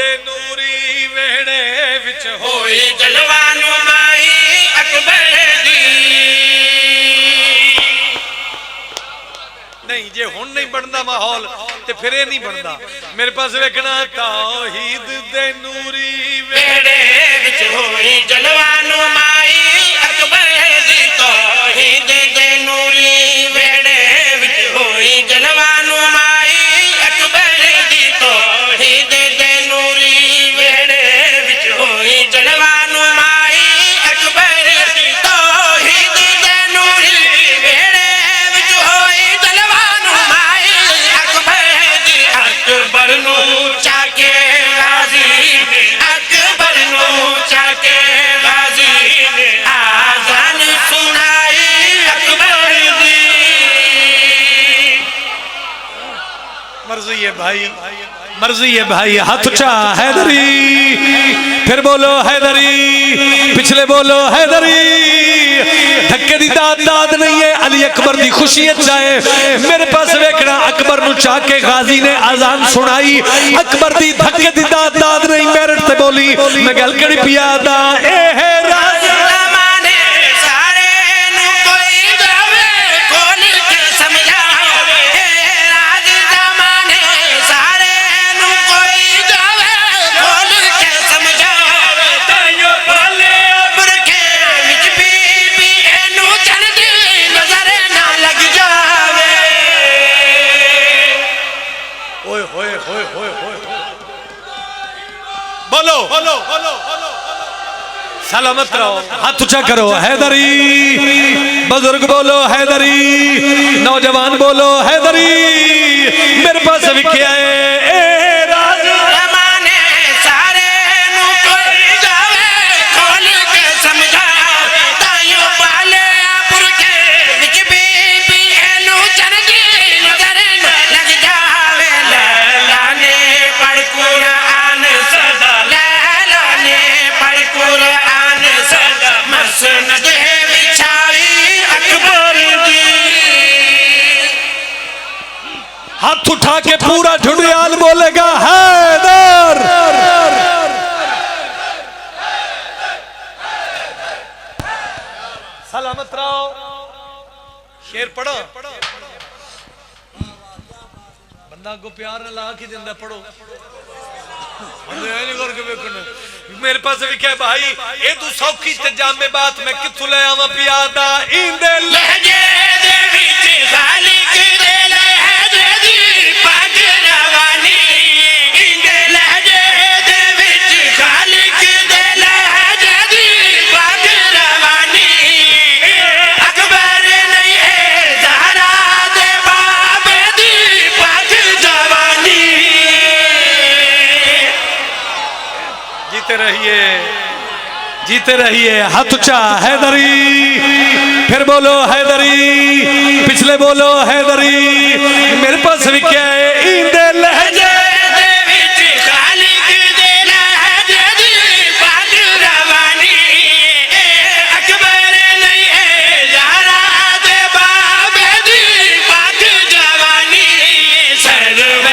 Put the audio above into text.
دے نوری ویڑے وچ ہوئی جلوان مائی اکبر دی نہیں جے ہن نہیں بندا ماحول تے پھر اے نہیں بندا میرے پاس ویکھنا توحید دے نوری ویڑے وچ ہوئی جلوان مائی اکبر دی توحید دے نوری ویڑے وچ ہوئی جلوان مائی اکبر دی توحید دے نوری ویڑے وچ ہوئی جلوان مائی اکبر دی توحید دے نوری ویڑے وچ ہوئی جلوان مائی اکبر دی اکبر نو چا کے غازی اکبر نو چا کے غازی آذان سنائی اکبر دی مرضی ہے بھائی مرضی ہے بھائی ہاتھ اٹھا حیدری پھر بولو حیدری پچھلے بولو حیدری دھکے دی داد داد نہیں ہے علی اکبر دی خوشیت چاہے میرے پاس ویکھنا اکبر نو چاہ کے غازی نے آزان سنائی اکبر دی دھکے دی داد داد نہیں میرٹ تے بولی میں گل کڑی پیادا اے ہے راز زمانے سارے نو کوئی جاوے کھول کے سمجھا اے راز زمانے سارے نو کوئی جاوے کھول کے سمجھا تائیو پالے ابر کے وچ بی اینو چند نظر نہ لگ جاوے اوئے ہوئے ہوئے ہوئے ہوئے بولو سلامت رہو ہاتھ اونچا کرو حیدری بزرگ بولو حیدری نوجوان بولو حیدری میرے پاس وکھے آئے اے راز زمانے سارے نو کوئی جاوے کھول کے سمجھا تائیو پالے ابر کے وچ بی اینو چند نظر نہ لگ جاوے لیلا نے پڑھ قرآن صدا لیلا نے پڑھ قرآن صدا مسند بچھائی اکبر دی ہاتھ اٹھا کے پورا جھڑیال بولے گا حیدر سلامت رہو شیر پڑھو بندہ کو پیار نہ لا کی دندہ پڑھو میرے پاس بھی کہے بھائی اے تو سوکھی تجام میں بات میں کتھو لے آواں پیادا ایندے لہجے دے وچ خالق دے لہجے دی پاک روانی ایندے لہجے دے وچ خالق دے لہجے دی پاک روانی اکبر نہیں ہے زہرا دے بابے دی پاک جوانی جیتے رہیے ہاتھ اونچا حیدری پھر بولو حیدری پچھلے بولو حیدری میرے پاس بھی کیا ہے ایندے لہجے دے وچ خالق دے لہجے دی پاک روانی اکبر نہیں ہے زہرا دے بابے دی پاک جوانی سرور